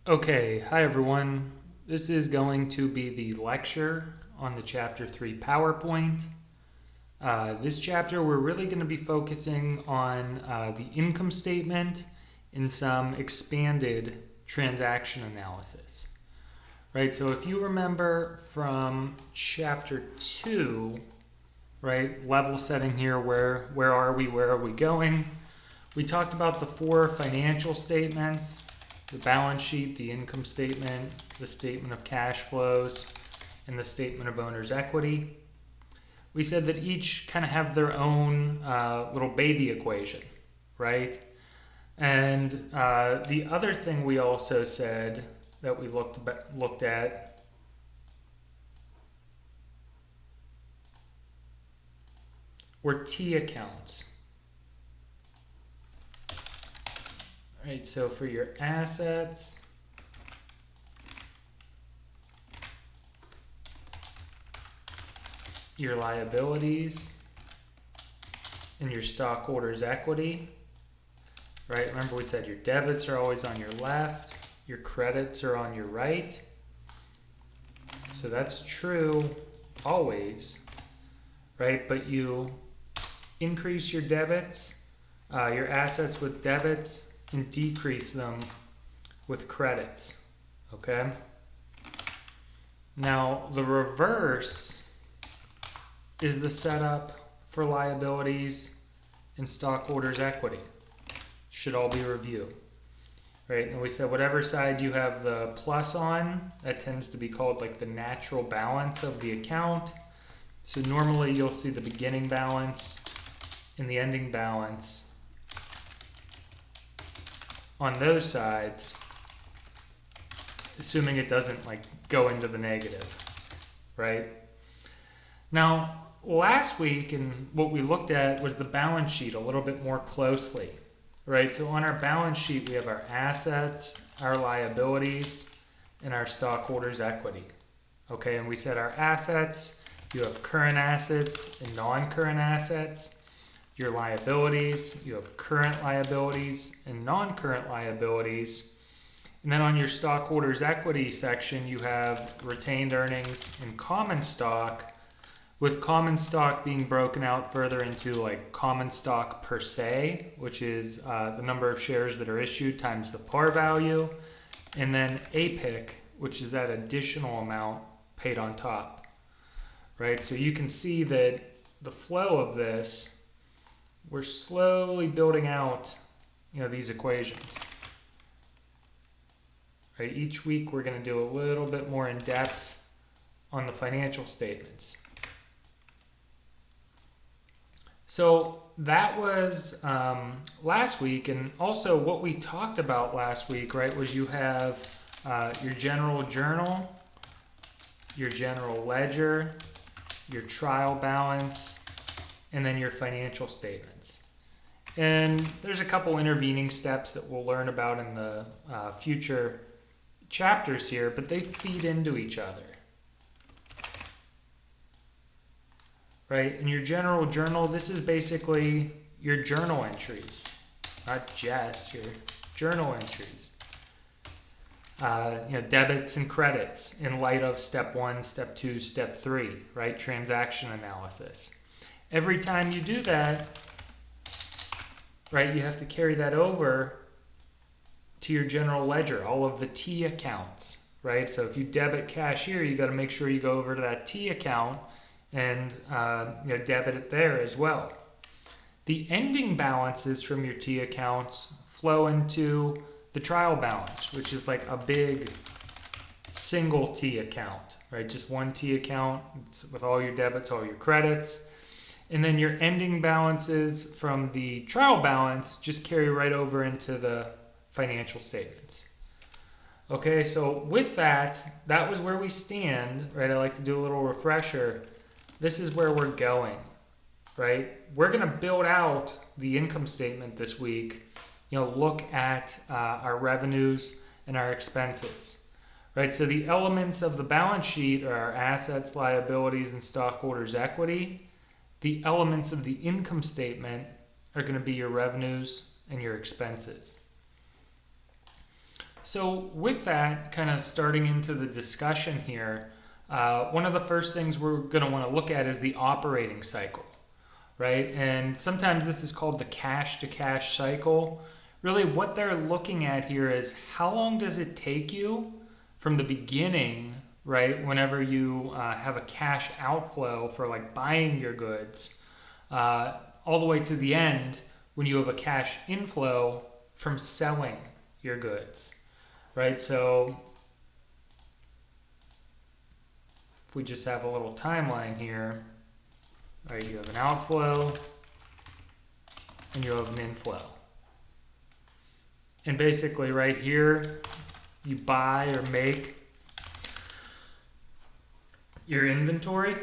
Okay, hi everyone. This is going to be the lecture on the Chapter 3 PowerPoint. This chapter, we're really going to be focusing on the income statement and some expanded transaction analysis. Right, so if you remember from Chapter 2, right, level setting here, where are we going? We talked about the four financial statements: the balance sheet, the income statement, the statement of cash flows, and the statement of owner's equity. We said that each kind of have their own little baby equation, right? And the other thing we also said that we looked at were T accounts. All right, so for your assets, your liabilities, and your stockholders' equity, right? Remember we said your debits are always on your left, your credits are on your right. So that's true always, right? But you increase your debits, your assets with debits, and decrease them with credits, okay? Now, the reverse is the setup for liabilities and stockholders' equity. Should all be reviewed, right? And we said whatever side you have the plus on, that tends to be called like the natural balance of the account. So normally you'll see the beginning balance and the ending balance on those sides, assuming it doesn't like go into the negative, right? Now, last week, and what we looked at was the balance sheet a little bit more closely, right? So on our balance sheet, we have our assets, our liabilities, and our stockholders' equity, okay? And we said our assets, you have current assets and non-current assets. Your liabilities, you have current liabilities and non-current liabilities. And then on your stockholders' equity section, you have retained earnings and common stock, with common stock being broken out further into like common stock per se, which is the number of shares that are issued times the par value, and then APIC, which is that additional amount paid on top, right? So you can see that the flow of this, we're slowly building out, these equations. Right? Each week we're going to do a little bit more in depth on the financial statements. So that was last week, and also what we talked about last week, right, was you have your general journal, your general ledger, your trial balance, and then your financial statements. And there's a couple intervening steps that we'll learn about in the future chapters here, but they feed into each other. Right? In your general journal, this is basically your journal entries, not just your journal entries. Debits and credits in light of step 1, step 2, step 3, right? Transaction analysis. Every time you do that, right, you have to carry that over to your general ledger, all of the T accounts, right? So if you debit cash here, you got to make sure you go over to that T account and debit it there as well. The ending balances from your T accounts flow into the trial balance, which is like a big single T account, right? Just one T account with all your debits, all your credits. And then your ending balances from the trial balance just carry right over into the financial statements. Okay, so with that was where we stand, right? I like to do a little refresher. This is where we're going, right? We're going to build out the income statement this week, look at our revenues and our expenses, right? So the elements of the balance sheet are our assets, liabilities, and stockholders' equity. The elements of the income statement are going to be your revenues and your expenses. So with that, kind of starting into the discussion here, one of the first things we're going to want to look at is the operating cycle, right? And sometimes this is called the cash to cash cycle. Really what they're looking at here is how long does it take you from the beginning, right, whenever you have a cash outflow for like buying your goods, all the way to the end when you have a cash inflow from selling your goods, right? So if we just have a little timeline here, right, you have an outflow and you have an inflow. And basically right here, you buy or make your inventory,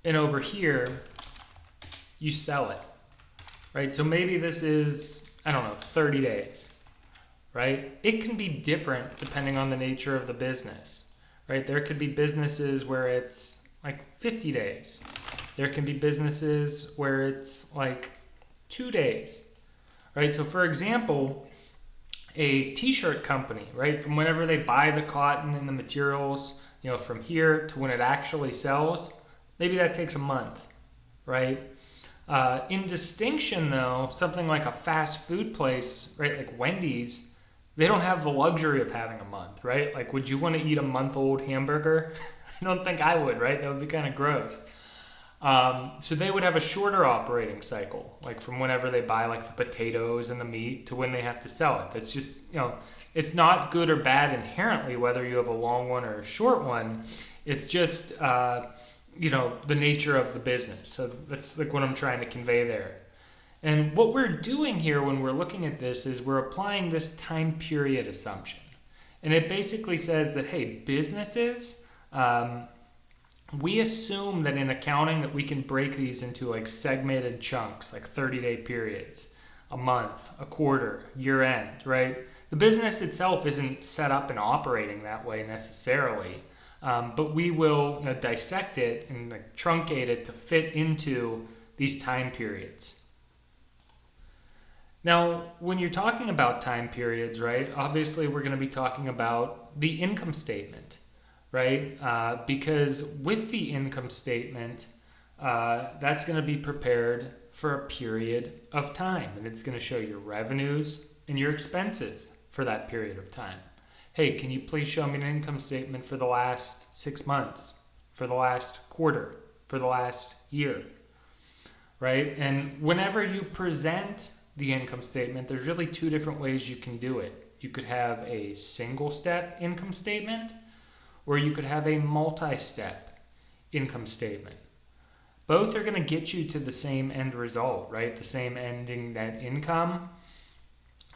and over here, you sell it, right? So maybe this is, I don't know, 30 days, right? It can be different depending on the nature of the business, right? There could be businesses where it's like 50 days. There can be businesses where it's like 2 days, right? So for example, a t-shirt company, right? From whenever they buy the cotton and the materials, you know, from here to when it actually sells, maybe that takes a month, right? In distinction though, something like a fast food place, right? Like Wendy's, they don't have the luxury of having a month, right? Like, would you want to eat a month-old hamburger? I don't think I would, right? That would be kind of gross. So they would have a shorter operating cycle, like from whenever they buy like the potatoes and the meat to when they have to sell it. That's just, you know, it's not good or bad inherently whether you have a long one or a short one. It's just, you know, the nature of the business. So that's like what I'm trying to convey there. And what we're doing here when we're looking at this is we're applying this time period assumption. And it basically says that, hey, businesses, we assume that in accounting that we can break these into like segmented chunks, like 30-day periods, a month, a quarter, year end, right? The business itself isn't set up and operating that way necessarily, but we will, you know, dissect it and like truncate it to fit into these time periods. Now, when you're talking about time periods, right, obviously we're going to be talking about the income statement, right? Because with the income statement, that's going to be prepared for a period of time, and it's going to show your revenues and your expenses for that period of time. Hey, can you please show me an income statement for the last 6 months, for the last quarter, for the last year, right? And whenever you present the income statement, there's really two different ways you can do it. You could have a single step income statement, or you could have a multi-step income statement. Both are going to get you to the same end result, right? The same ending net income.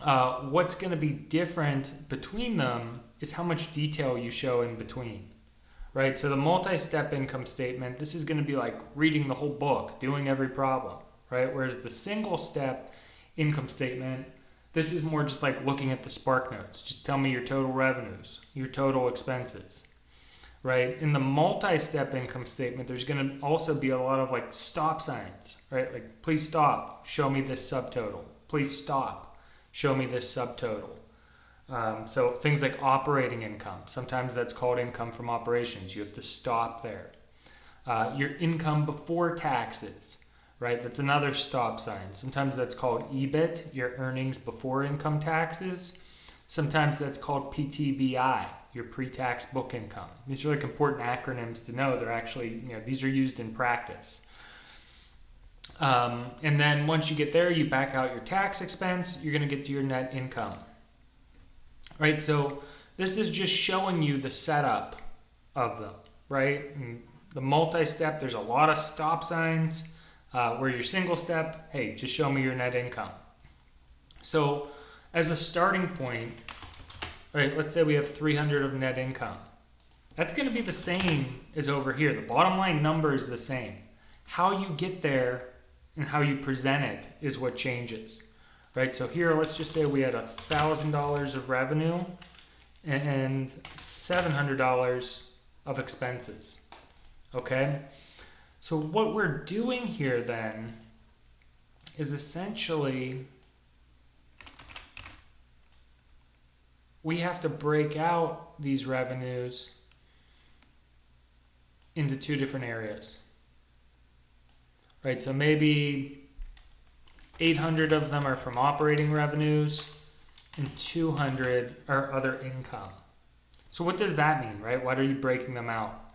What's going to be different between them is how much detail you show in between, right? So the multi-step income statement, this is going to be like reading the whole book, doing every problem, right? Whereas the single step income statement, this is more just like looking at the spark notes. Just tell me your total revenues, your total expenses, right? In the multi-step income statement, there's going to also be a lot of like stop signs, right? Like, please stop, show me this subtotal. Please stop, show me this subtotal. So things like operating income, sometimes that's called income from operations. You have to stop there. Your income before taxes, right? That's another stop sign. Sometimes that's called EBIT, your earnings before income taxes. Sometimes that's called PTBI, your pre-tax book income. These are like important acronyms to know. They're actually, you know, these are used in practice. And then once you get there, you back out your tax expense, you're going to get to your net income. Right? So this is just showing you the setup of them, right? And the multi-step, there's a lot of stop signs. Where your single step, hey, just show me your net income. So as a starting point, right, let's say we have 300 of net income. That's going to be the same as over here. The bottom line number is the same. How you get there and how you present it is what changes, right? So here, let's just say we had $1,000 of revenue and $700 of expenses, okay? So what we're doing here then is essentially we have to break out these revenues into two different areas, right? So maybe 800 of them are from operating revenues and 200 are other income. So what does that mean, right? Why are you breaking them out?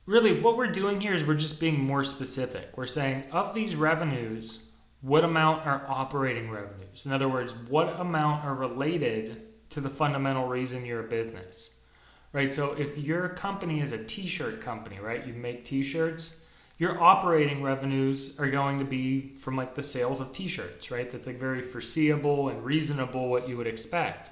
Really, what we're doing here is we're just being more specific. We're saying of these revenues, what amount are operating revenues? In other words, what amount are related to the fundamental reason you're a business, right? So if your company is a t-shirt company, right? You make t-shirts, your operating revenues are going to be from like the sales of t-shirts, right? That's like very foreseeable and reasonable what you would expect.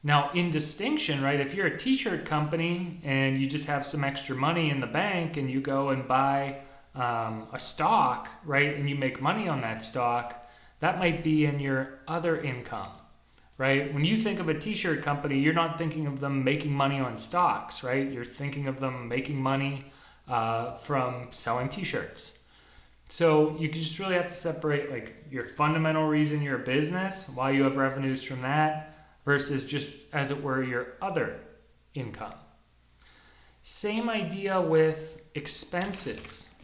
Now, in distinction, right, if you're a t-shirt company and you just have some extra money in the bank and you go and buy a stock, right, and you make money on that stock, that might be in your other income, right? When you think of a t-shirt company, you're not thinking of them making money on stocks, right? You're thinking of them making money from selling t-shirts. So you just really have to separate like your fundamental reason you're a business, why you have revenues from that, versus just, as it were, your other income. Same idea with expenses.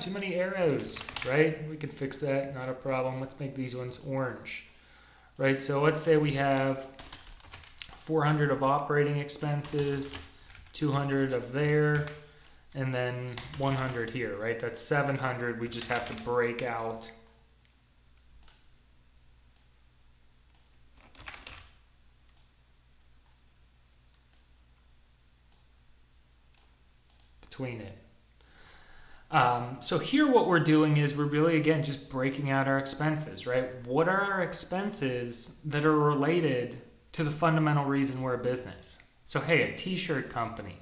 Too many arrows, right? We can fix that, not a problem. Let's make these ones orange, right? So let's say we have 400 of operating expenses, 200 of there, and then 100 here, right? That's 700. We just have to break out between it. So here what we're doing is we're really, again, just breaking out our expenses, right? What are our expenses that are related to the fundamental reason we're a business? So, hey, a t-shirt company,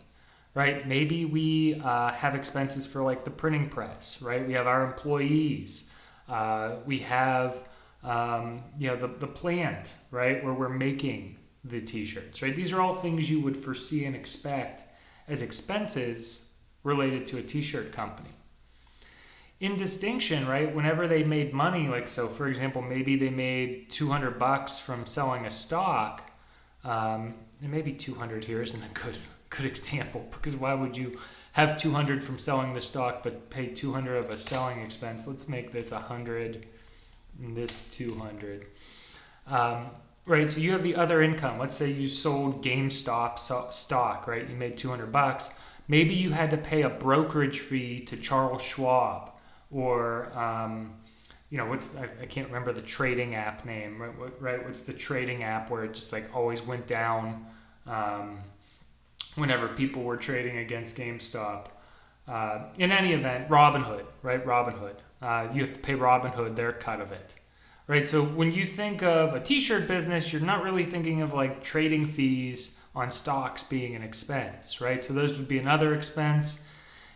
right? Maybe we have expenses for like the printing press, right? We have our employees. We have, the plant, right? Where we're making the t-shirts, right? These are all things you would foresee and expect as expenses related to a t-shirt company. In distinction, right, whenever they made money, like, so for example, maybe they made $200 from selling a stock, and maybe 200 here isn't a good example, because why would you have 200 from selling the stock but pay 200 of a selling expense? Let's make this 100 and this 200. Right, so you have the other income. Let's say you sold GameStop stock, right? You made $200. Maybe you had to pay a brokerage fee to Charles Schwab, or I can't remember the trading app name, right? What's the trading app where it just like always went down whenever people were trading against GameStop? In any event, Robinhood, right? Robinhood. You have to pay Robinhood their cut of it, right? So when you think of a t-shirt business, you're not really thinking of like trading fees on stocks being an expense, right? So those would be another expense.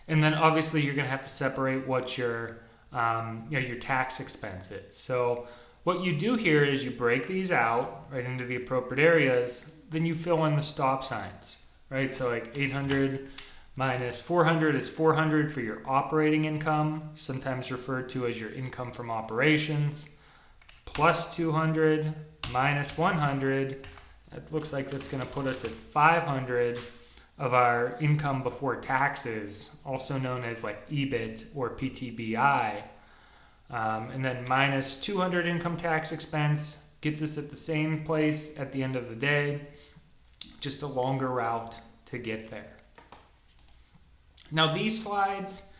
And then obviously you're going to have to separate what your tax expense is. So what you do here is you break these out right into the appropriate areas, then you fill in the stop signs, right? So like 800 minus 400 is 400 for your operating income, sometimes referred to as your income from operations, plus 200 minus 100. It looks like that's going to put us at 500 of our income before taxes, also known as like EBIT or PTBI. And then minus 200 income tax expense gets us at the same place at the end of the day, just a longer route to get there. Now these slides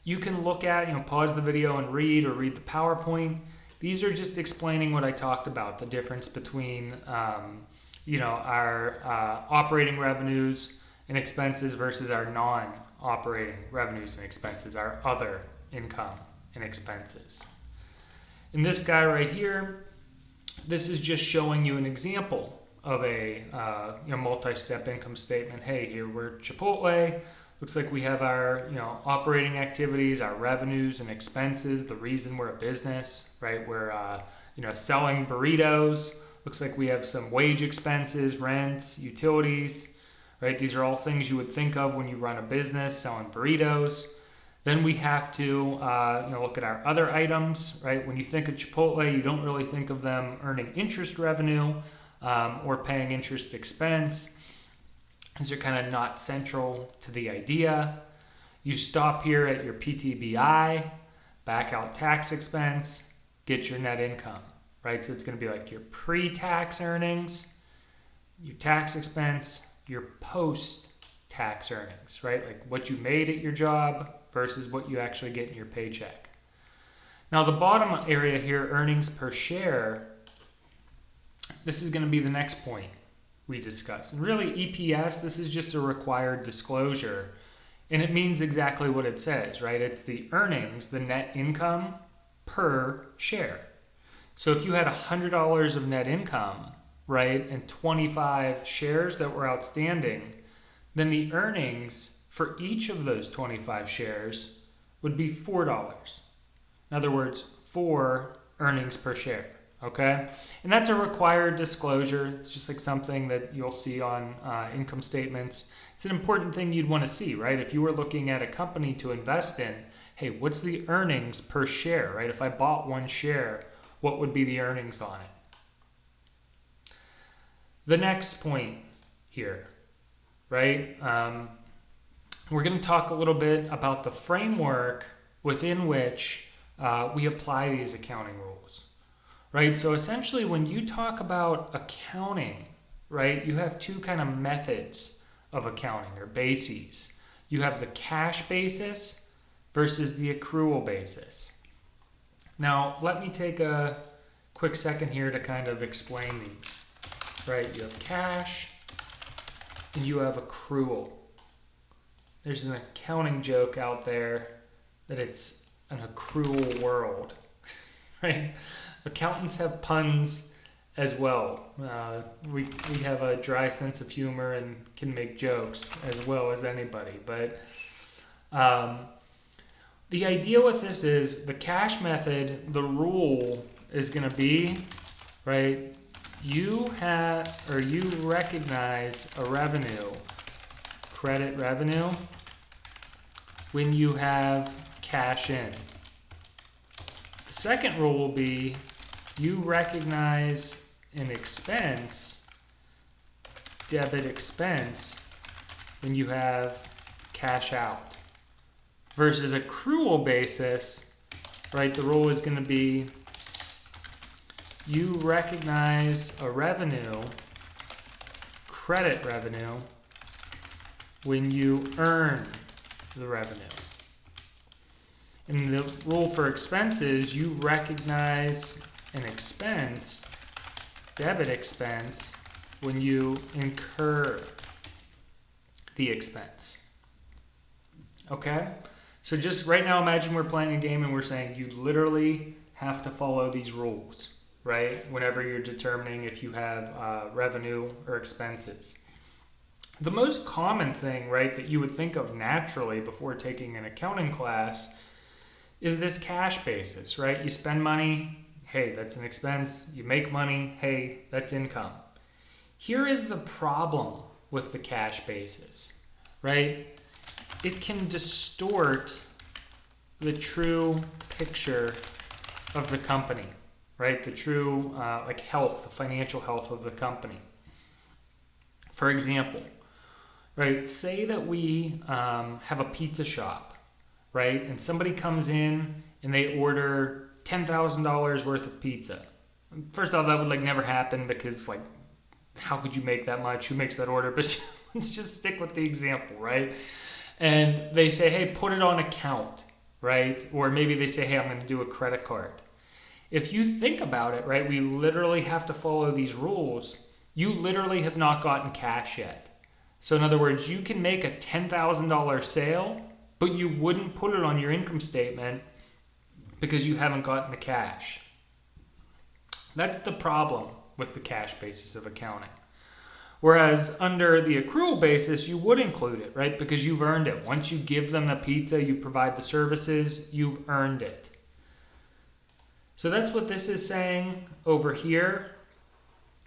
you can look at, pause the video and read, or read the PowerPoint. These are just explaining what I talked about, the difference between our operating revenues and expenses versus our non-operating revenues and expenses, our other income and expenses. In this guy right here, this is just showing you an example of a multi-step income statement. Hey, here we're Chipotle. Looks like we have our operating activities, our revenues and expenses, the reason we're a business, right? We're selling burritos. Looks like we have some wage expenses, rent, utilities, right? These are all things you would think of when you run a business selling burritos. Then we have to look at our other items, right? When you think of Chipotle, you don't really think of them earning interest revenue or paying interest expense. These are kind of not central to the idea. You stop here at your PTBI, back out tax expense, get your net income, right? So it's going to be like your pre-tax earnings, your tax expense, your post-tax earnings, right? Like what you made at your job versus what you actually get in your paycheck. Now the bottom area here, earnings per share, this is going to be the next point we discussed. And really EPS, this is just a required disclosure. And it means exactly what it says, right? It's the earnings, the net income per share. So if you had $100 of net income, right, and 25 shares that were outstanding, then the earnings for each of those 25 shares would be $4. In other words, 4 earnings per share, okay? And that's a required disclosure. It's just like something that you'll see on income statements. It's an important thing you'd want to see, right? If you were looking at a company to invest in, hey, what's the earnings per share, right? If I bought 1 share, what would be the earnings on it? The next point here, right? We're going to talk a little bit about the framework within which we apply these accounting rules, right? So essentially when you talk about accounting, right, you have 2 kind of methods of accounting or bases. You have the cash basis versus the accrual basis. Now, let me take a quick second here to kind of explain these, right? You have cash and you have accrual. There's an accounting joke out there that it's an accrual world, right? Accountants have puns as well. We have a dry sense of humor and can make jokes as well as anybody. But the idea with this is the cash method, the rule is going to be, right, you recognize a revenue, credit revenue, when you have cash in. The second rule will be you recognize an expense, debit expense, when you have cash out. Versus accrual basis, right, the rule is going to be you recognize a revenue, credit revenue, when you earn the revenue. And the rule for expenses, you recognize an expense, debit expense, when you incur the expense. Okay? So just right now, imagine we're playing a game and we're saying you literally have to follow these rules, right? Whenever you're determining if you have revenue or expenses. The most common thing, right, that you would think of naturally before taking an accounting class is this cash basis, right? You spend money, hey, that's an expense. You make money, hey, that's income. Here is the problem with the cash basis, right? It can distort the true picture of the company, right? The true health, the financial health of the company. For example, right, say that we have a pizza shop, right? And somebody comes in and they order $10,000 worth of pizza. First off, that would never happen because how could you make that much? Who makes that order? But let's just stick with the example, right? And they say, hey, put it on account, right? Or maybe they say, hey, I'm going to do a credit card. If you think about it, right, we literally have to follow these rules. You literally have not gotten cash yet. So in other words, you can make a $10,000 sale, but you wouldn't put it on your income statement because you haven't gotten the cash. That's the problem with the cash basis of accounting. Whereas under the accrual basis, you would include it, right? Because you've earned it. Once you give them the pizza, you provide the services, you've earned it. So that's what this is saying over here,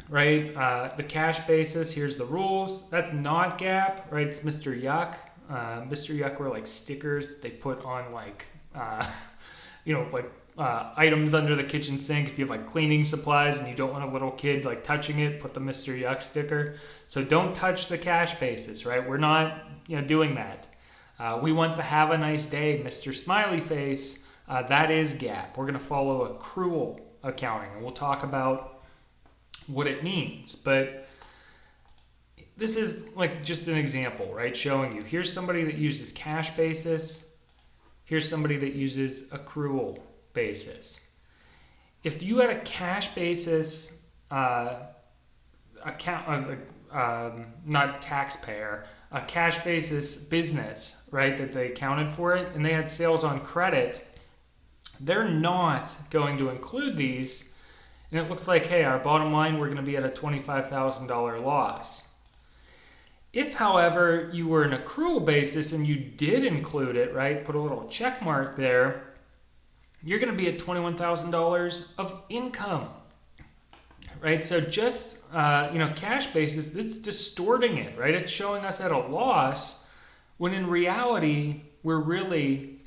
right? The cash basis, here's the rules. That's not GAAP, right? It's Mr. Yuck. Mr. Yuck were like stickers that they put on like, like items under the kitchen sink. If you have like cleaning supplies and you don't want a little kid like touching it, put the Mr. Yuck sticker. So don't touch the cash basis, right? We're not doing that. We want the have a nice day, Mr. Smiley Face. That is GAAP. We're going to follow accrual accounting, and we'll talk about what it means. But this is like just an example, right? Showing you, here's somebody that uses cash basis. Here's somebody that uses accrual basis. If you had a cash basis account, not taxpayer, a cash basis business, right, that they accounted for it, and they had sales on credit, they're not going to include these. And it looks like, hey, our bottom line, we're going to be at a $25,000 loss. If, however, you were an accrual basis and you did include it, right, put a little check mark there, you're going to be at $21,000 of income, right? So just, cash basis, it's distorting it, right? It's showing us at a loss when in reality, we're really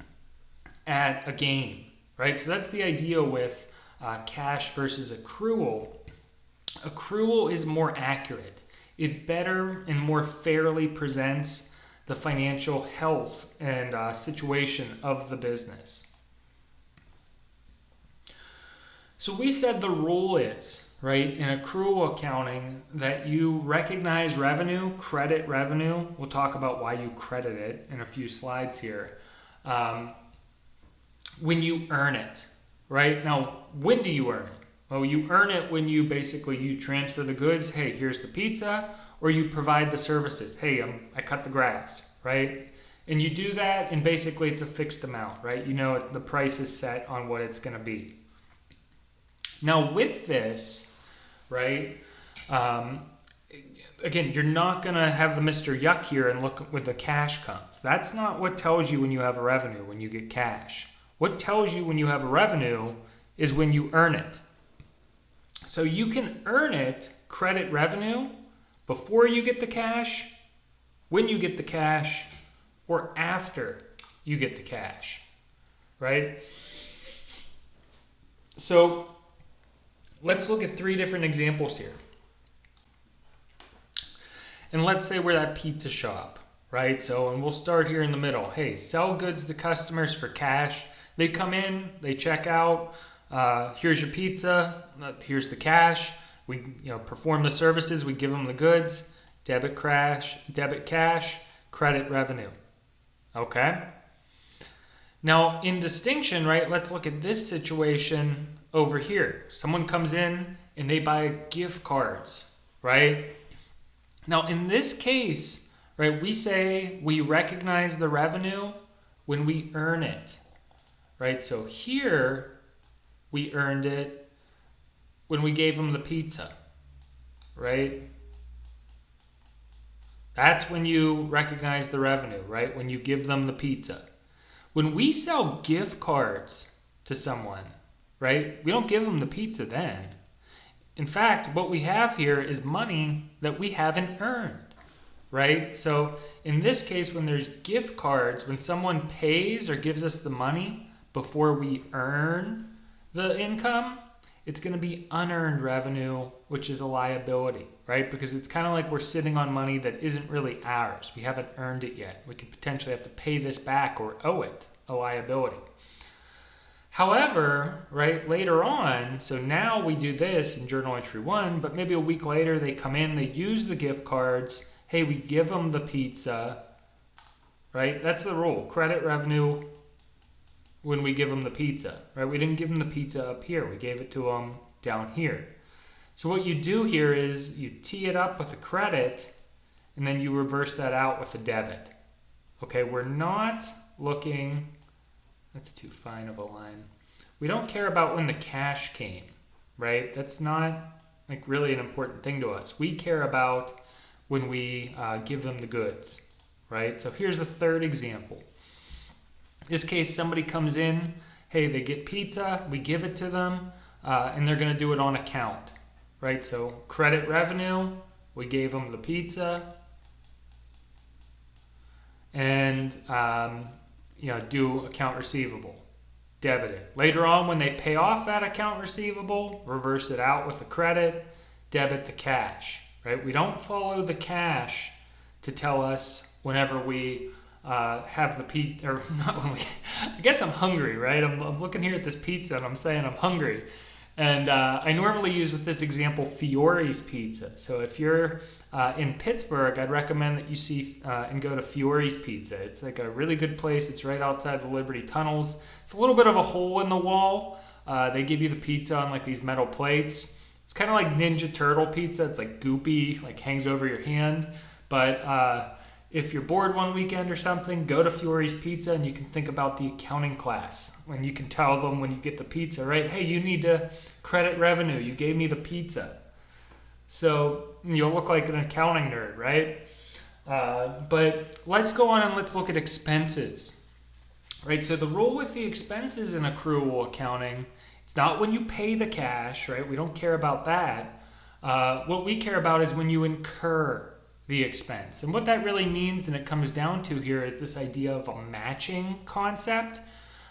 at a gain, right? So that's the idea with cash versus accrual. Accrual is more accurate. It better and more fairly presents the financial health and situation of the business. So we said the rule is, right, in accrual accounting that you recognize revenue, credit revenue. We'll talk about why you credit it in a few slides here. When you earn it, right? Now, when do you earn it? Well, you earn it when you transfer the goods. Hey, here's the pizza. Or you provide the services. Hey, I cut the grass, right? And you do that, and basically it's a fixed amount, right? The price is set on what it's going to be. Now, with this, right, again, you're not going to have the Mr. Yuck here and look when the cash comes. That's not what tells you when you have a revenue, when you get cash. What tells you when you have a revenue is when you earn it. So you can earn it, credit revenue, before you get the cash, when you get the cash, or after you get the cash, right? So let's look at 3 different examples here. And let's say we're that pizza shop, right? And we'll start here in the middle. Hey, sell goods to customers for cash. They come in, they check out. Here's your pizza. Here's the cash. We perform the services. We give them the goods. Debit cash, credit revenue. Okay. Now, in distinction, right? Let's look at this situation over here. Someone comes in and they buy gift cards, right? Now, in this case, right, we say we recognize the revenue when we earn it, right? So here we earned it when we gave them the pizza, right? That's when you recognize the revenue, right? When you give them the pizza. When we sell gift cards to someone, right, we don't give them the pizza then. In fact, what we have here is money that we haven't earned, right? So in this case, when there's gift cards, when someone pays or gives us the money before we earn the income, it's going to be unearned revenue, which is a liability, right? Because it's kind of like we're sitting on money that isn't really ours. We haven't earned it yet. We could potentially have to pay this back or owe it, a liability. However, right, later on, so now we do this in journal entry 1, but maybe a week later they come in, they use the gift cards. Hey, we give them the pizza, right? That's the rule. Credit revenue when we give them the pizza, right? We didn't give them the pizza up here. We gave it to them down here. So what you do here is you tee it up with a credit and then you reverse that out with a debit. Okay, we're not looking, that's too fine of a line. We don't care about when the cash came, right? That's not like really an important thing to us. We care about when we give them the goods, right? So here's the third example. In this case, somebody comes in, hey, they get pizza, we give it to them, and they're going to do it on account, right? So credit revenue, we gave them the pizza. and do account receivable, debit it. Later on, when they pay off that account receivable, reverse it out with a credit, debit the cash, right? We don't follow the cash to tell us whenever we have the pizza, or not when we, I guess I'm hungry, right? I'm looking here at this pizza and I'm saying I'm hungry. And I normally use with this example Fiore's Pizza. So if you're in Pittsburgh, I'd recommend that you see and go to Fiore's Pizza. It's like a really good place. It's right outside the Liberty Tunnels. It's a little bit of a hole in the wall. They give you the pizza on like these metal plates. It's kind of like Ninja Turtle pizza. It's like goopy, like hangs over your hand. But if you're bored one weekend or something, go to Fiore's Pizza and you can think about the accounting class. When you can tell them when you get the pizza, right? Hey, you need to credit revenue. You gave me the pizza. So you'll look like an accounting nerd, right? But let's go on and let's look at expenses, right? So the rule with the expenses in accrual accounting, it's not when you pay the cash, right? We don't care about that. What we care about is when you incur the expense. And what that really means, and it comes down to here, is this idea of a matching concept,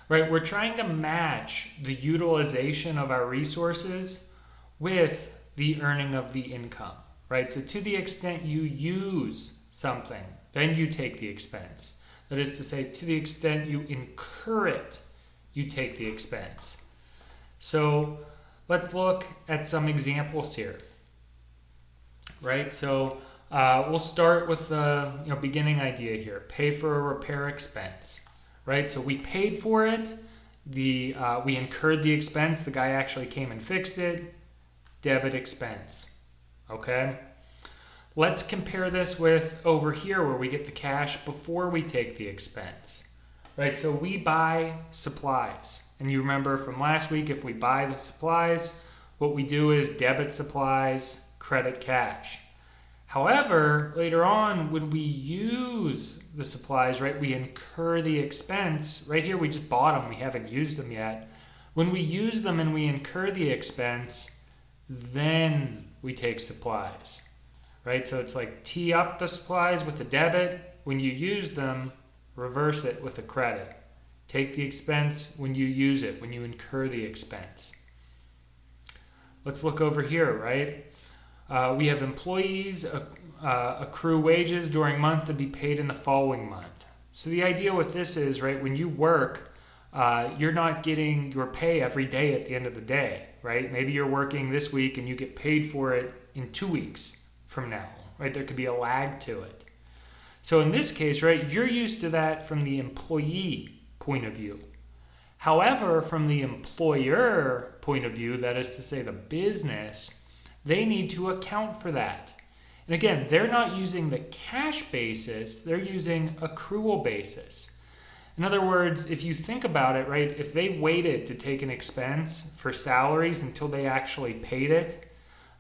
right? We're trying to match the utilization of our resources with the earning of the income, right? So to the extent you use something, then you take the expense. That is to say, to the extent you incur it, you take the expense. So let's look at some examples here, right? So we'll start with the beginning idea here. Pay for a repair expense, right? So we paid for it. We incurred the expense. The guy actually came and fixed it. Debit expense. Okay. Let's compare this with over here where we get the cash before we take the expense, right? So we buy supplies. And you remember from last week, if we buy the supplies, what we do is debit supplies, credit cash. However, later on, when we use the supplies, right, we incur the expense. Right here, we just bought them. We haven't used them yet. When we use them and we incur the expense, then we take supplies, right? So it's like tee up the supplies with a debit. When you use them, reverse it with a credit. Take the expense when you use it, when you incur the expense. Let's look over here, right? We have employees accrue wages during month to be paid in the following month. So the idea with this is, right, when you work, you're not getting your pay every day at the end of the day, right? Maybe you're working this week and you get paid for it in 2 weeks from now, right? There could be a lag to it. So in this case, right, you're used to that from the employee point of view. However, from the employer point of view, that is to say the business, they need to account for that. And again, they're not using the cash basis, they're using accrual basis. In other words, if you think about it, right, if they waited to take an expense for salaries until they actually paid it,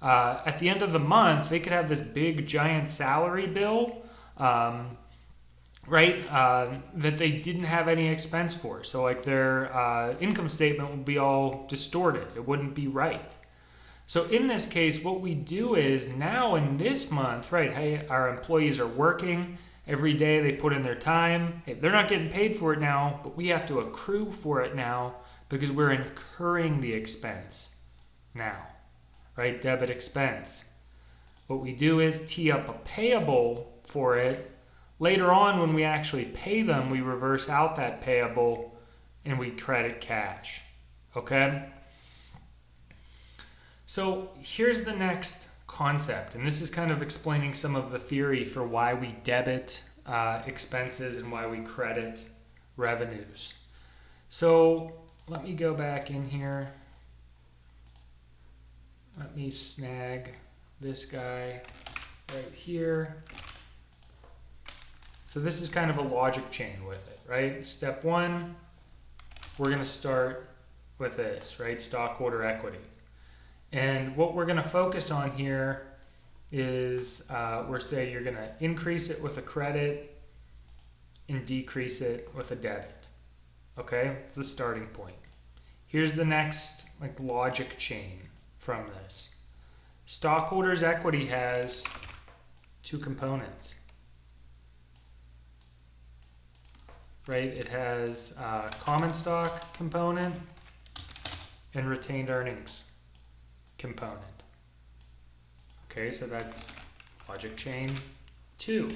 at the end of the month, they could have this big giant salary bill, right, that they didn't have any expense for. So like their income statement would be all distorted. It wouldn't be right. So in this case, what we do is now in this month, right, hey, our employees are working every day, they put in their time. Hey, they're not getting paid for it now, but we have to accrue for it now because we're incurring the expense now, right? Debit expense. What we do is tee up a payable for it. Later on, when we actually pay them, we reverse out that payable and we credit cash, okay? So here's the next concept, and this is kind of explaining some of the theory for why we debit expenses and why we credit revenues. So let me go back in here. Let me snag this guy right here. So this is kind of a logic chain with it, right? Step one, we're going to start with this, right? Stockholder equity. And what we're going to focus on here is we're saying you're going to increase it with a credit and decrease it with a debit. Okay, it's the starting point. Here's the next logic chain from this. Stockholders' equity has two components. right? It has common stock component and retained earnings component. Okay, so that's logic chain 2.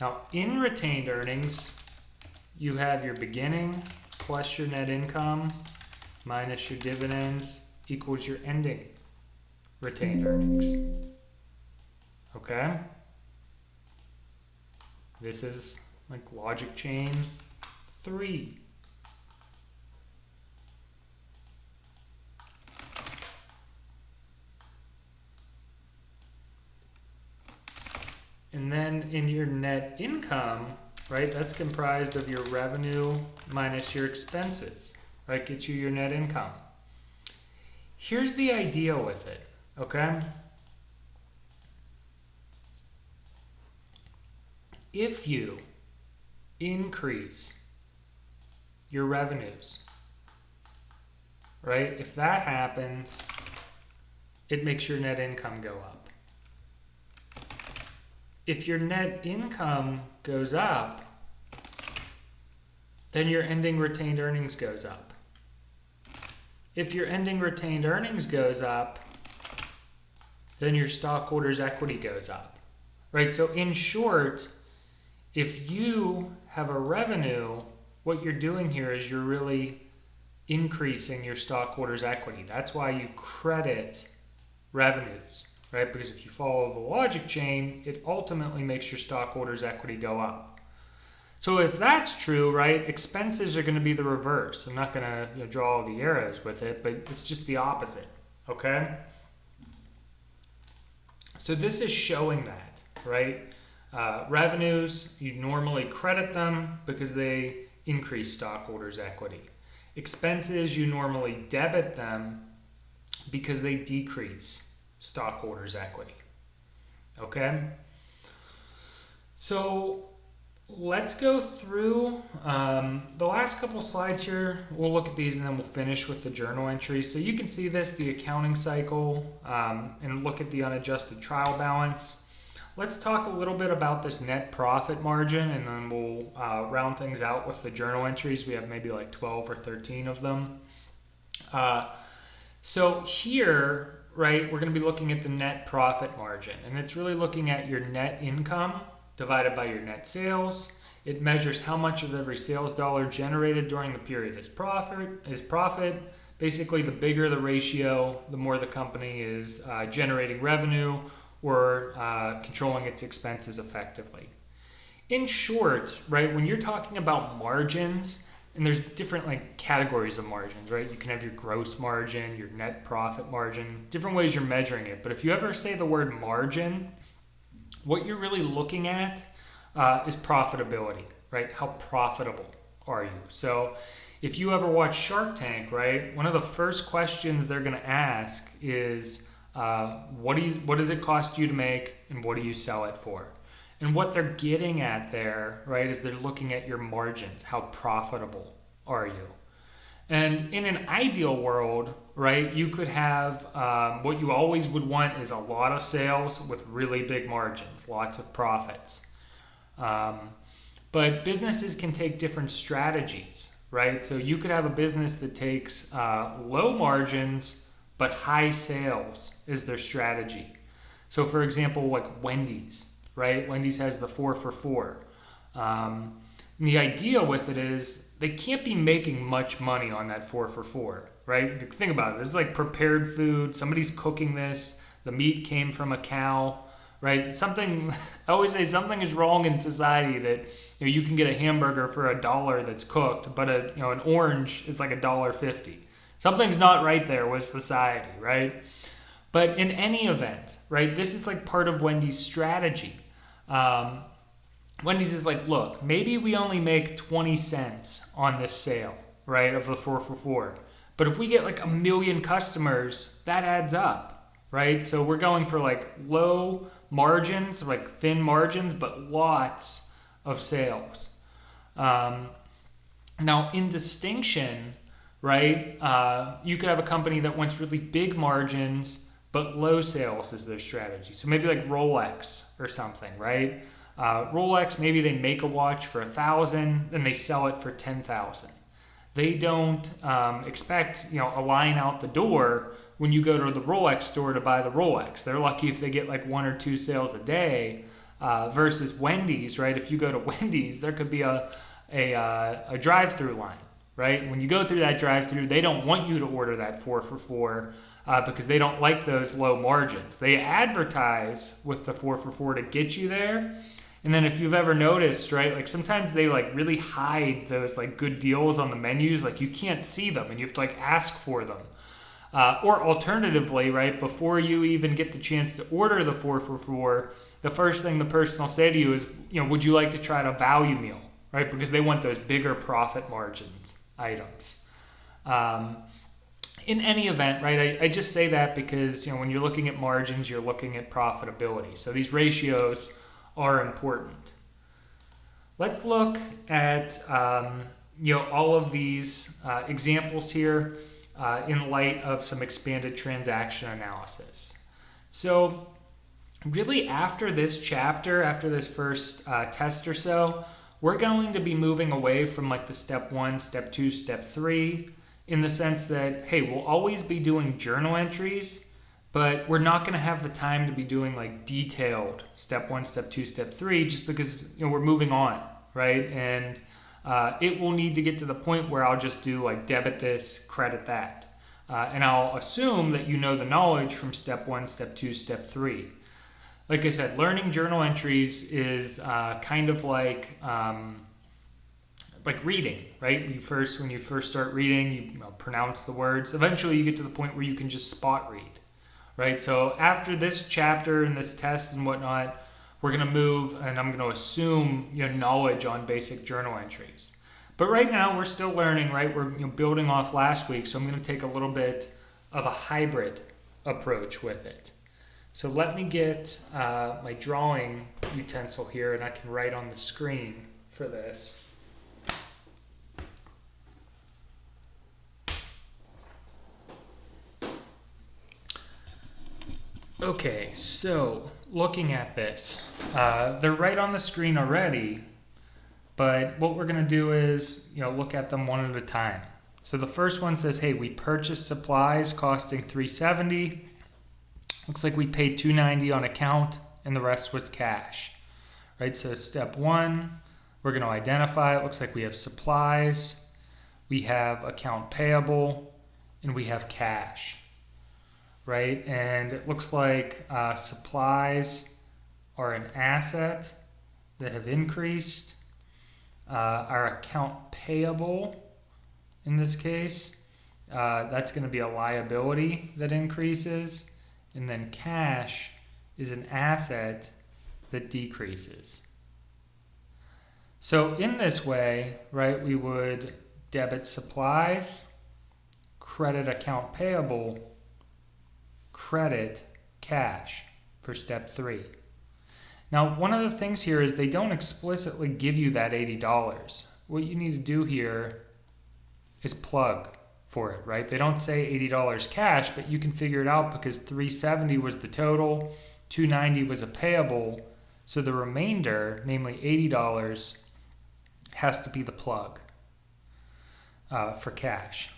Now, in retained earnings, you have your beginning plus your net income minus your dividends equals your ending retained earnings. Okay? This is like logic chain 3. And then in your net income, right, that's comprised of your revenue minus your expenses, right, gets you your net income. Here's the idea with it, okay? If you increase your revenues, right, if that happens, it makes your net income go up. If your net income goes up, then your ending retained earnings goes up. If your ending retained earnings goes up, then your stockholders' equity goes up, right? So in short, if you have a revenue, what you're doing here is you're really increasing your stockholders' equity. That's why you credit revenues, right? Because if you follow the logic chain, it ultimately makes your stockholders' equity go up. So if that's true, right, expenses are going to be the reverse. I'm not going to draw all the arrows with it, but it's just the opposite, okay? So this is showing that, right? Revenues, you normally credit them because they increase stockholders' equity. Expenses, you normally debit them because they decrease stockholders' equity. Okay? So let's go through the last couple slides here. We'll look at these and then we'll finish with the journal entries. So you can see this, the accounting cycle, and look at the unadjusted trial balance. Let's talk a little bit about this net profit margin, and then we'll round things out with the journal entries. We have maybe like 12 or 13 of them. So here, right, we're going to be looking at the net profit margin, and it's really looking at your net income divided by your net sales. It measures how much of every sales dollar generated during the period is profit. Basically, the bigger the ratio, the more the company is generating revenue or controlling its expenses effectively. In short, right, when you're talking about margins, and there's different like categories of margins, right? You can have your gross margin, your net profit margin, different ways you're measuring it. But if you ever say the word margin, what you're really looking at is profitability, right? How profitable are you? So if you ever watch Shark Tank, right, one of the first questions they're going to ask is, what does it cost you to make, and what do you sell it for? And what they're getting at there, right, is they're looking at your margins. How profitable are you? And in an ideal world, right, you could have what you always would want is a lot of sales with really big margins, lots of profits. But businesses can take different strategies, right? So you could have a business that takes low margins but high sales is their strategy. So for example, like Wendy's, right? Wendy's has the 4 for $4. And the idea with it is they can't be making much money on that 4 for $4, right? Think about it. This is like prepared food. Somebody's cooking this. The meat came from a cow, right? Something, I always say something is wrong in society that you can get a hamburger for $1 that's cooked, but an orange is like $1.50. Something's not right there with society, right? But in any event, right, this is like part of Wendy's strategy. Wendy's is like, look, maybe we only make 20 cents on this sale, right, of the 4 for $4. But if we get like 1 million customers, that adds up, right? So we're going for like low margins, like thin margins, but lots of sales. Now, in distinction, right, you could have a company that wants really big margins, but low sales is their strategy. So maybe like Rolex or something, right? Rolex, maybe they make a watch for $1,000, then they sell it for $10,000. They don't expect a line out the door when you go to the Rolex store to buy the Rolex. They're lucky if they get like 1 or 2 sales a day, versus Wendy's, right? If you go to Wendy's, there could be a drive-through line, right? When you go through that drive-through, they don't want you to order that 4 for $4 because they don't like those low margins. They advertise with the 4 for $4 to get you there. And then if you've ever noticed, right, like sometimes they like really hide those like good deals on the menus, like you can't see them and you have to like ask for them. Or alternatively, right, before you even get the chance to order the 4 for $4, the first thing the person will say to you is, would you like to try a value meal, right? Because they want those bigger profit margins items. In any event, right, I just say that because, when you're looking at margins, you're looking at profitability. So these ratios are important. Let's look at all of these examples here in light of some expanded transaction analysis. So really after this chapter, after this first test or so, we're going to be moving away from like the step 1, step 2, step 3 in the sense that, hey, we'll always be doing journal entries, but we're not going to have the time to be doing like detailed step 1, step 2, step 3 just because we're moving on, right? And it will need to get to the point where I'll just do like debit this, credit that. And I'll assume that you know the knowledge from step 1, step 2, step 3. Like I said, learning journal entries is kind of like reading, right? When you first start reading, you pronounce the words. Eventually you get to the point where you can just spot read. Right, so after this chapter and this test and whatnot, we're going to move and I'm going to assume knowledge on basic journal entries. But right now we're still learning, right? We're building off last week, so I'm going to take a little bit of a hybrid approach with it. So let me get my drawing utensil here and I can write on the screen for this. Okay, so looking at this, they're right on the screen already, but what we're going to do is, look at them one at a time. So the first one says, hey, we purchased supplies costing $370. Looks like we paid $290 on account and the rest was cash. Right, so step 1, we're going to identify. It looks like we have supplies, we have account payable, and we have cash. Right, and it looks like supplies are an asset that have increased. Our account payable, in this case, that's going to be a liability that increases. And then cash is an asset that decreases. So in this way, right, we would debit supplies, credit account payable, credit cash for step 3. Now, one of the things here is they don't explicitly give you that $80. What you need to do here is plug for it, right? They don't say $80 cash, but you can figure it out because $370 was the total, $290 was a payable, so the remainder, namely $80, has to be the plug for cash.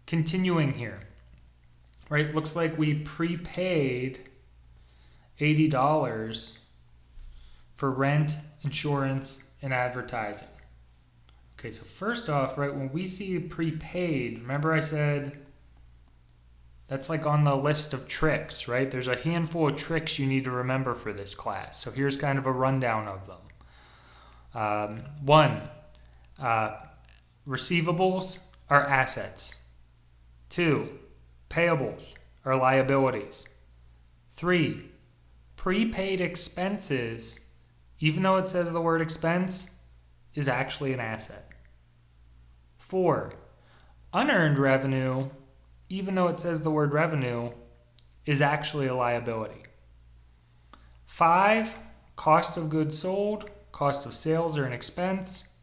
Continuing here. Right, looks like we prepaid $80 for rent, insurance, and advertising. Okay, so first off, right, when we see prepaid, remember I said that's like on the list of tricks, right? There's a handful of tricks you need to remember for this class. So here's kind of a rundown of them. 1, receivables are assets. 2, payables are liabilities. 3, prepaid expenses, even though it says the word expense, is actually an asset. 4, unearned revenue, even though it says the word revenue, is actually a liability. 5, cost of goods sold, cost of sales are an expense.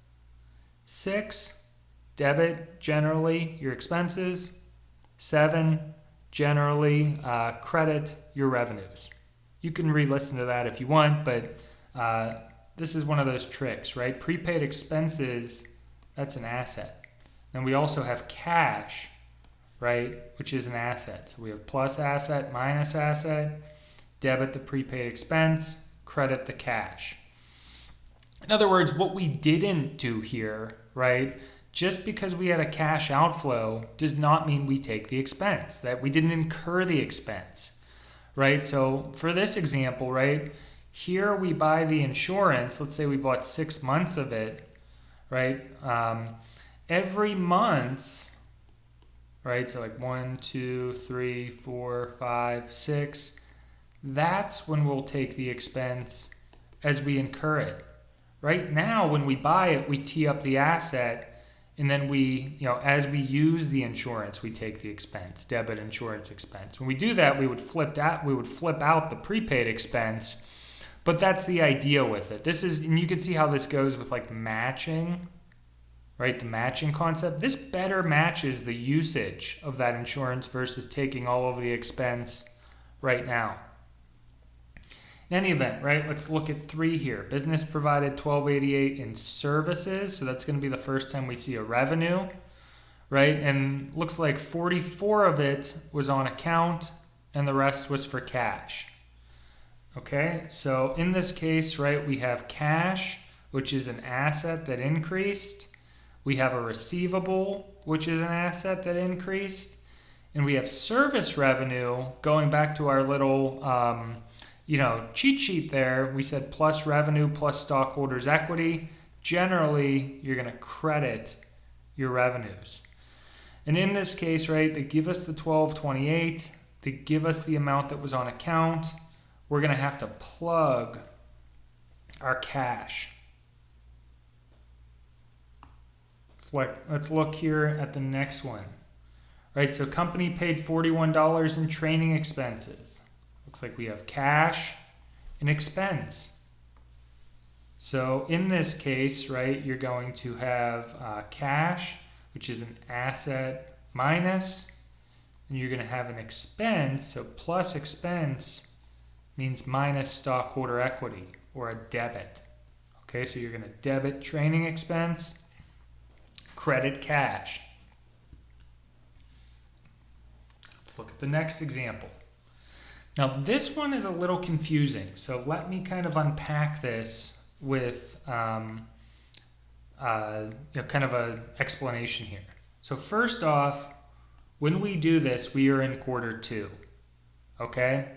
6, debit, generally, your expenses. 7, generally credit your revenues. You can re-listen to that if you want, but this is one of those tricks, right? Prepaid expenses, that's an asset. Then we also have cash, right, which is an asset. So we have plus asset, minus asset, debit the prepaid expense, credit the cash. In other words, what we didn't do here, right, just because we had a cash outflow does not mean we take the expense, that we didn't incur the expense, right? So for this example, right, here we buy the insurance. Let's say we bought 6 months of it, right? Every month, right? So like 1, 2, 3, 4, 5, 6. That's when we'll take the expense as we incur it. Right now, when we buy it, we tee up the asset, and then we, as we use the insurance, we take the expense, debit insurance expense. When we do that, we would flip out the prepaid expense, but that's the idea with it. And you can see how this goes with like matching, right? The matching concept. This better matches the usage of that insurance versus taking all of the expense right now. In any event, right, let's look at 3 here. Business provided $1,288 in services, so that's going to be the first time we see a revenue, right? And looks like 44 of it was on account, and the rest was for cash. Okay, so in this case, right, we have cash, which is an asset that increased. We have a receivable, which is an asset that increased. And we have service revenue, going back to our little cheat sheet there. We said plus revenue plus stockholders' equity. Generally, you're going to credit your revenues. And in this case, right, they give us the $1,228. They give us the amount that was on account. We're going to have to plug our cash. Let's look here at the next one. Right, so company paid $41 in training expenses. Looks like we have cash and expense. So in this case, right, you're going to have cash, which is an asset minus, and you're going to have an expense. So plus expense means minus stockholder equity, or a debit. Okay, so you're going to debit training expense, credit cash. Let's look at the next example. Now this one is a little confusing, so let me kind of unpack this with kind of an explanation here. So first off, when we do this, we are in quarter 2, okay?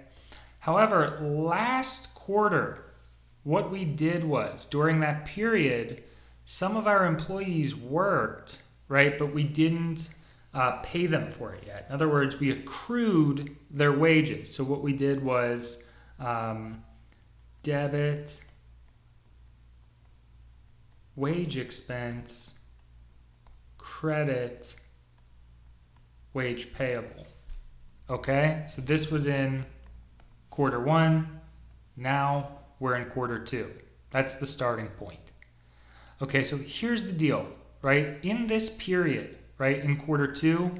However, last quarter, what we did was, during that period, some of our employees worked, right, but we didn't pay them for it yet. In other words, we accrued their wages. So what we did was debit wage expense, credit wage payable. Okay, so this was in quarter 1. Now we're in quarter 2. That's the starting point. Okay, so here's the deal, right? In this period, right, in quarter 2,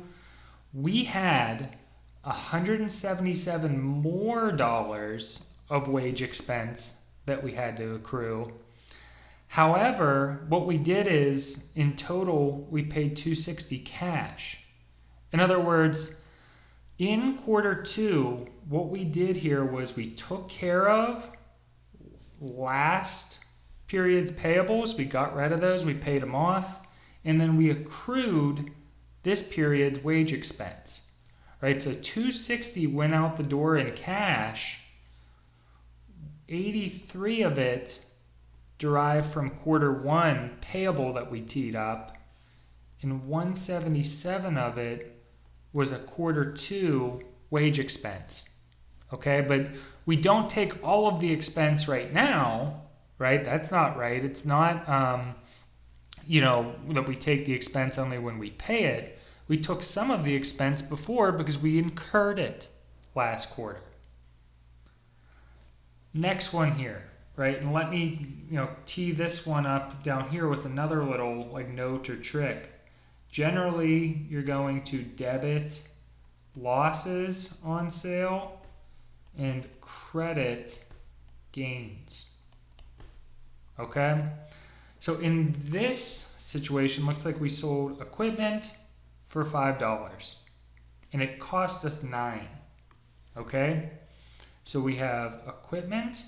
we had $177 more of wage expense that we had to accrue. However, what we did is, in total, we paid $260 cash. In other words, in quarter 2, what we did here was we took care of last period's payables. We got rid of those, we paid them off, and then we accrued this period's wage expense. Right, so $260 went out the door in cash. 83 of it derived from quarter 1 payable that we teed up, and 177 of it was a quarter 2 wage expense. Okay, but we don't take all of the expense right now, right? That's not right. It's not, that we take the expense only when we pay it. We took some of the expense before because we incurred it last quarter. Next one here, right? And let me, tee this one up down here with another little note or trick. Generally, you're going to debit losses on sale and credit gains. okay? So in this situation, looks like we sold equipment for $5 and it cost us $9, okay? So we have equipment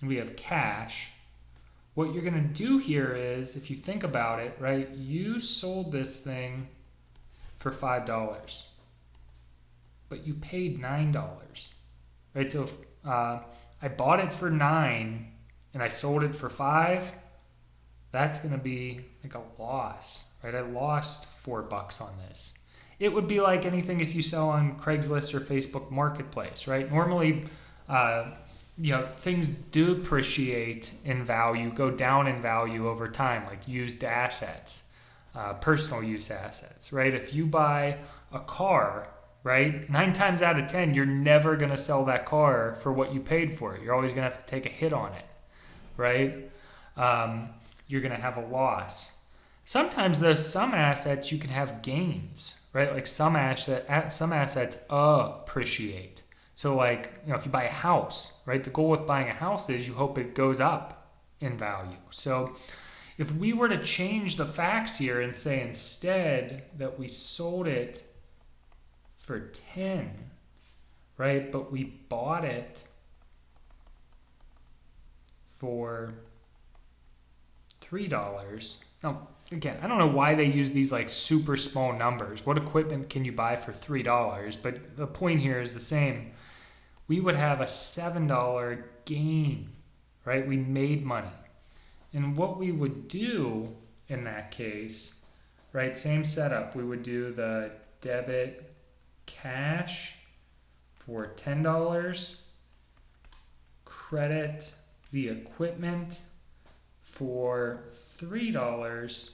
and we have cash. What you're gonna do here is, if you think about it, right, you sold this thing for $5, but you paid $9, right? So if I bought it for $9 and I sold it for $5, that's gonna be like a loss, right? I lost $4 on this. It would be like anything if you sell on Craigslist or Facebook Marketplace, right? Normally, things depreciate in value, go down in value over time, like used assets, personal use assets, right? If you buy a car, right, 9 times out of 10, you're never going to sell that car for what you paid for it. You're always going to have to take a hit on it, right? You're going to have a loss. Sometimes there's some assets you can have gains, right? Like some assets appreciate. So like, if you buy a house, right? The goal with buying a house is you hope it goes up in value. So if we were to change the facts here and say instead that we sold it for 10, right? But we bought it for $3. Now, again, I don't know why they use these like super small numbers. What equipment can you buy for $3? But the point here is the same. We would have a $7 gain, right? We made money. And what we would do in that case, right? Same setup. We would do the debit cash for $10, credit the equipment for $3,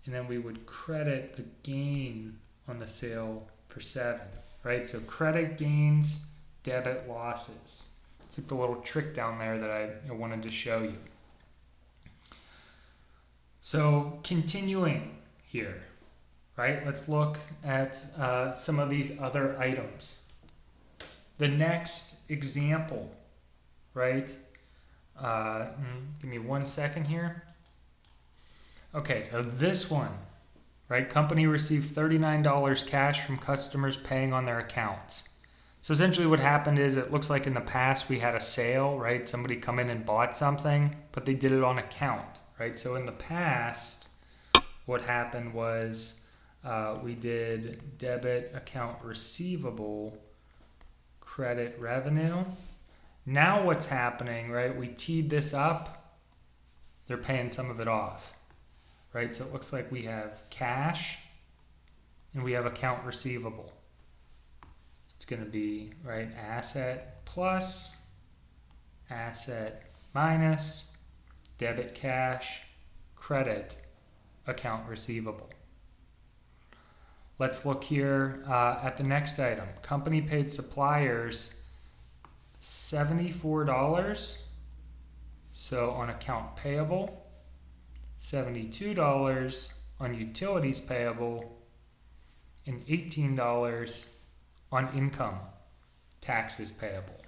and then we would credit the gain on the sale for $7, right? So credit gains, debit losses. It's like the little trick down there that I wanted to show you. So continuing here, right? Let's look at some of these other items. The next example, right? Give me 1 second here. Okay, so this one, right? Company received $39 cash from customers paying on their accounts. So essentially what happened is, it looks like in the past we had a sale, right? Somebody come in and bought something, but they did it on account, right? So in the past, what happened was we did debit account receivable, credit revenue. Now what's happening, right? We teed this up. They're paying some of it off, right? So it looks like we have cash and we have account receivable. It's going to be, right, asset plus, asset minus, debit cash, credit account receivable. Let's look here at the next item. Company paid suppliers $74, so on account payable, $72 on utilities payable, and $18 on income taxes payable,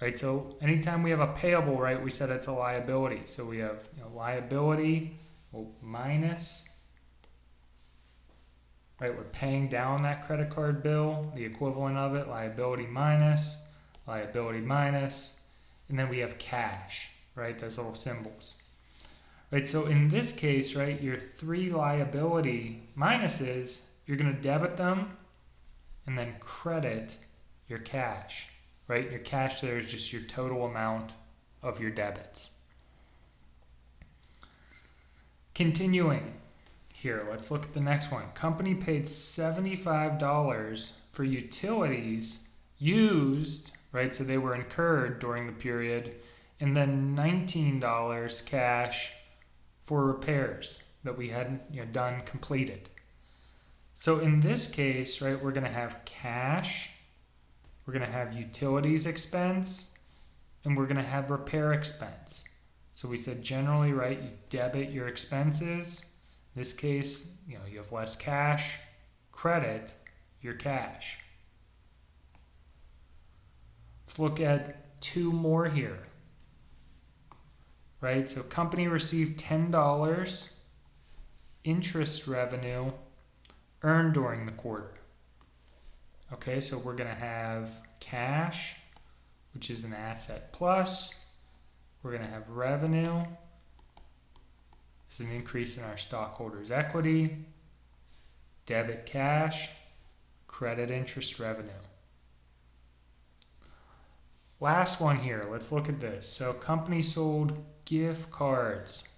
right? So anytime we have a payable, right, we said it's a liability. So we have liability minus, right, we're paying down that credit card bill, the equivalent of it, liability minus, and then we have cash, right, those little symbols. Right, so in this case, right, your 3 liability minuses, you're going to debit them and then credit your cash, right? Your cash there is just your total amount of your debits. Continuing here, let's look at the next one. Company paid $75 for utilities used, right? So they were incurred during the period, and then $19 cash for repairs that we hadn't done, completed. So in this case, right, we're going to have cash, we're going to have utilities expense, and we're going to have repair expense. So we said generally, right, you debit your expenses. In this case, you have less cash, credit your cash. Let's look at 2 more here. right? So company received $10 interest revenue earned during the quarter. Okay, so we're going to have cash, which is an asset plus. We're going to have revenue. This is an increase in our stockholders' equity. Debit cash, credit interest revenue. Last one here, let's look at this. So company sold gift cards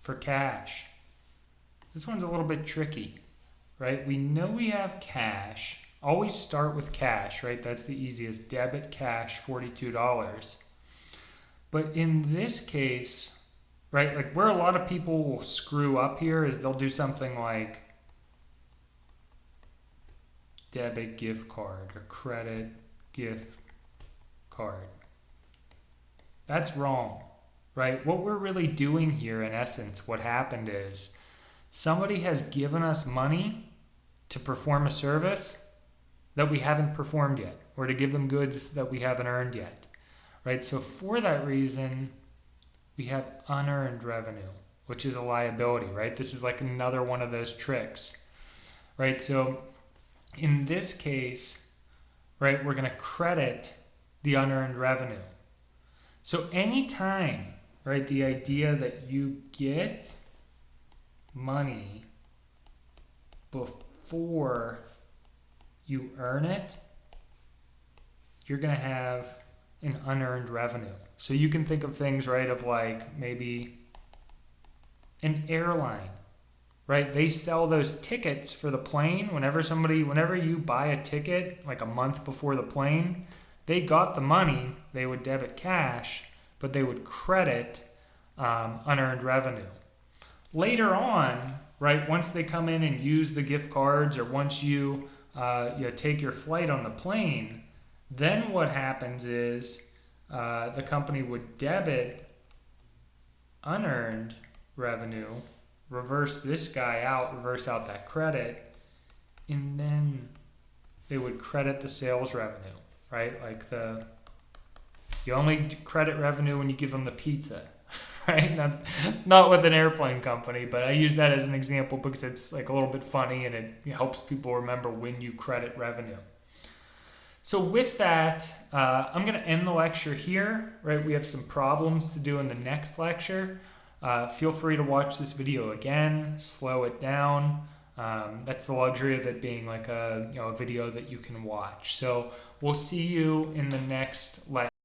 for cash. This one's a little bit tricky, right? We know we have cash. Always start with cash, right? That's the easiest. Debit cash, $42. But in this case, right, like where a lot of people will screw up here is they'll do something like debit gift card or credit gift card. That's wrong, right? What we're really doing here, in essence, what happened is somebody has given us money to perform a service that we haven't performed yet, or to give them goods that we haven't earned yet, right? So for that reason, we have unearned revenue, which is a liability, right? This is like another one of those tricks, right? So in this case, right, we're going to credit the unearned revenue. So anytime, right, the idea that you get money before you earn it, you're going to have an unearned revenue. So you can think of things, right, of like maybe an airline, right? They sell those tickets for the plane. Whenever you buy a ticket like a month before the plane, they got the money, they would debit cash, but they would credit unearned revenue. Later on, right, once they come in and use the gift cards, or once you take your flight on the plane, then what happens is the company would debit unearned revenue, reverse this guy out, reverse out that credit, and then they would credit the sales revenue, right? Like you only credit revenue when you give them the pizza, right? Not with an airplane company, but I use that as an example because it's like a little bit funny and it helps people remember when you credit revenue. So with that, I'm going to end the lecture here, right? We have some problems to do in the next lecture. Feel free to watch this video again, slow it down. That's the luxury of it being like a video that you can watch. So we'll see you in the next lecture.